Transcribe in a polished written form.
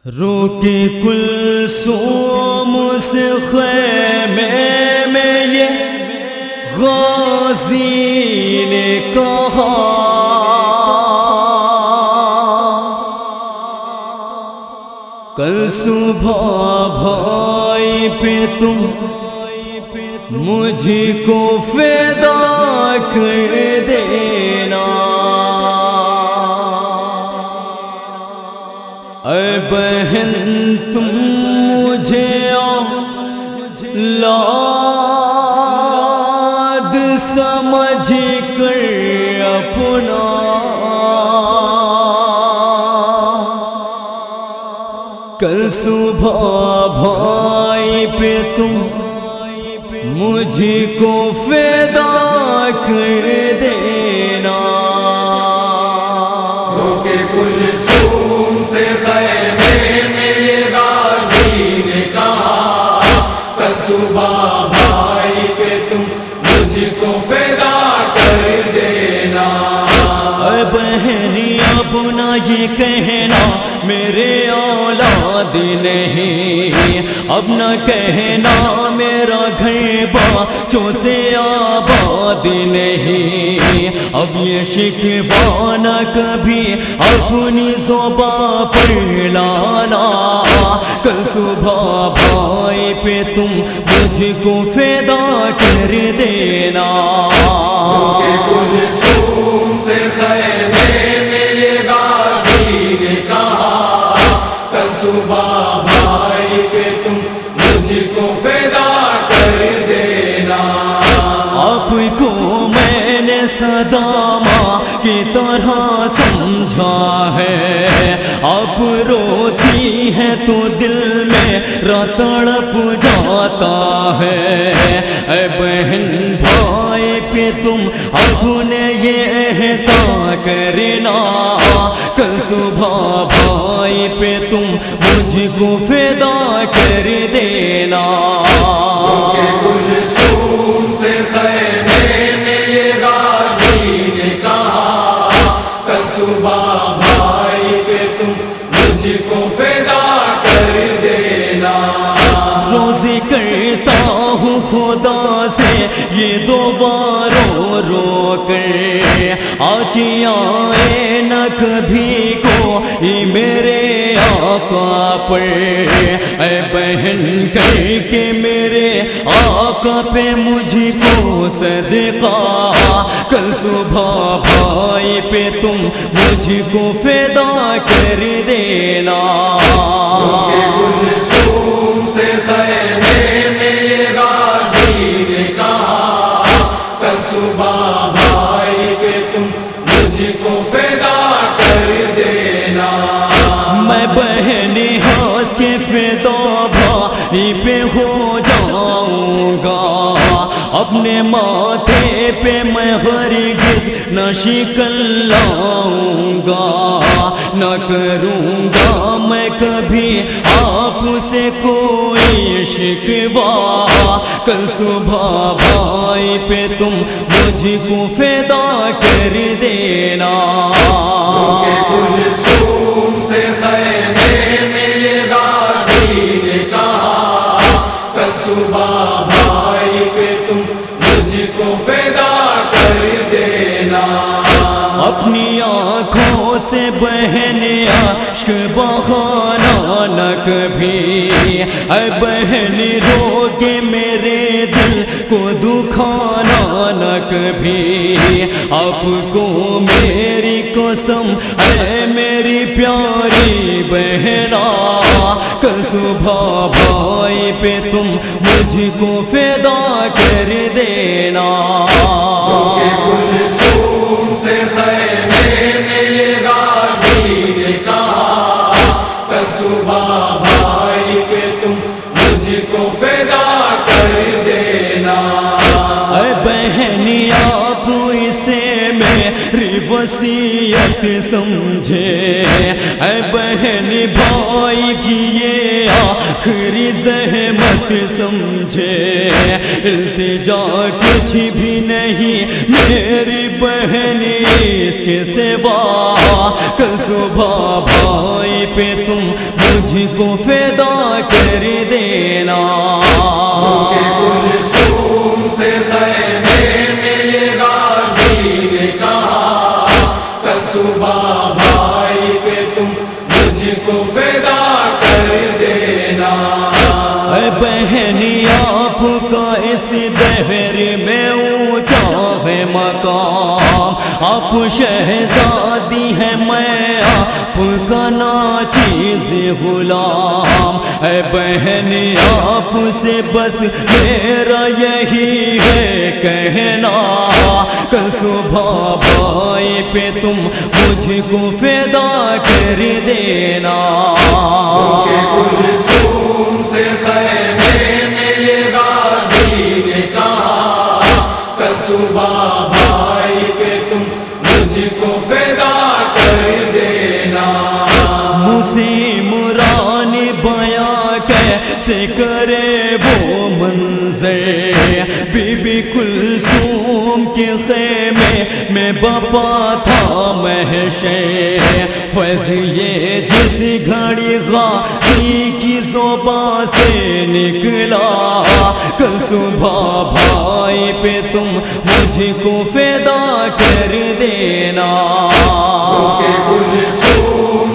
روکے کلثوم سے خیمے میں یہ غازی نے کہا، کل صبح بھائی پہ تم مجھ کو فدا کر دینا، اے بہن تم مجھے اولاد سمجھ کر اپنا کل صبح بھائی پہ تم مجھ کو فدا کر دینا، روکے کلثوم سے خیمے میں یہ غازی نے کہا، کل صبح بھائی پہ تم مجھ کو فدا کر دینا، اے بہنی اب نہ یہ کہنا میرے اولاد نہیں، اب نہ کہنا میرا گھر بچوں سے آباد نہیں، اب یہ شکوہ نہ کبھی اپنی زبان پر لانا، کل صبح بھائی پہ تم مجھ کو فدا کر دینا، روکے کلثوم سے خیمے میں یہ غازی نے کہا، کل صبح بھائی پہ تم مجھ کو فدا کر دینا، آپ کو میں نے صدامہ کی طرح سمجھا ہے، آپ روتی ہے تو دل میں تڑپ جاتا ہے، اے بہن بھائی پہ تم اب نے یہ احسان کرنا، کل صبح بھائی پہ تم مجھ کو فدا کر دینا، روکے کلثوم سے خیمے میں یہ غازی نے کہا، کل صبح بھائی پہ تم مجھ کو فدا کر دینا، روزی کرتا ہوں خدا سے یہ دعا رو رو کر، آج آئے نہ کبھی کوئی میرے آقا پر، اے بہن کر کے میرے آقا پہ مجھ کو صدقہ، کل صبح بھائی پہ تم مجھ کو فدا کر دینا، روکے کلثوم سے خیمے میں یہ غازی نے کہا، کل صبح بھائی پہ تم مجھ کو فدا کر دینا، میں بہنی ہنس کے فدا بھائی پہ ہو جاؤں گا، اپنے ماتھے پہ میں ہرگز نہ شکن لاؤں گا، نہ کروں گا میں کبھی آپ سے کوئی شکوہ، کل صبح بھائی پہ تم مجھ کو فدا کر دینا، روکے کلثوم سے خیمے میں یہ غازی نے کہا، کل صبح بھائی پہ تم مجھ کو فدا کر دینا، اپنی آنکھوں سے بہن عشق بہانا نہ کبھی، اے بہن رو کے میرے دل کو دکھانا نہ کبھی، آپ کو میری قسم اے میری پیاری بہنا، کل صبح بھائی پہ تم مجھ کو فدا کر دینا، روکے کلثوم سے خیمے میں یہ غازی نے کہا، کل صبح بھائی پہ تم مجھ کو فدا کر دینا، اے بہنی آپ اسے میری وصیت سمجھے، اے بہنی بھائی کی یہ آخری زحمت سمجھے، التجا کچھ بھی نہیں میری بہنی اس کے سوا کل صبح بھائی پہ تم مجھ کو فدا کر دینا کلثوم سے خیمے میں یہ غازی نے کہا کل صبح بھائی پہ تم مجھ کو فدا کر دینا اے بہنی آپ کا اس دہر میں اونچا ہے مقام آپ شہزادی ہے میں آپ کا ناچیز غلام اے بہنی آپ سے بس میرا یہی ہے کہنا کل صبح بھائی پہ تم مجھ کو فدا کر دینا کلثوم سے خیمے میں یہ غازی نے کہا کل صبح بھائی پہ تم مجھ کو فدا کر دینا مسیمران بیاں کیسے کرے وہ منظر بی بی کلثوم کے خیمے میں بپا تھا محشر فیض یہ جس گھڑی غازی کی زبان سے نکلا کل صبح بھائی پہ تم مجھ کو فدا کر دینا کلثوم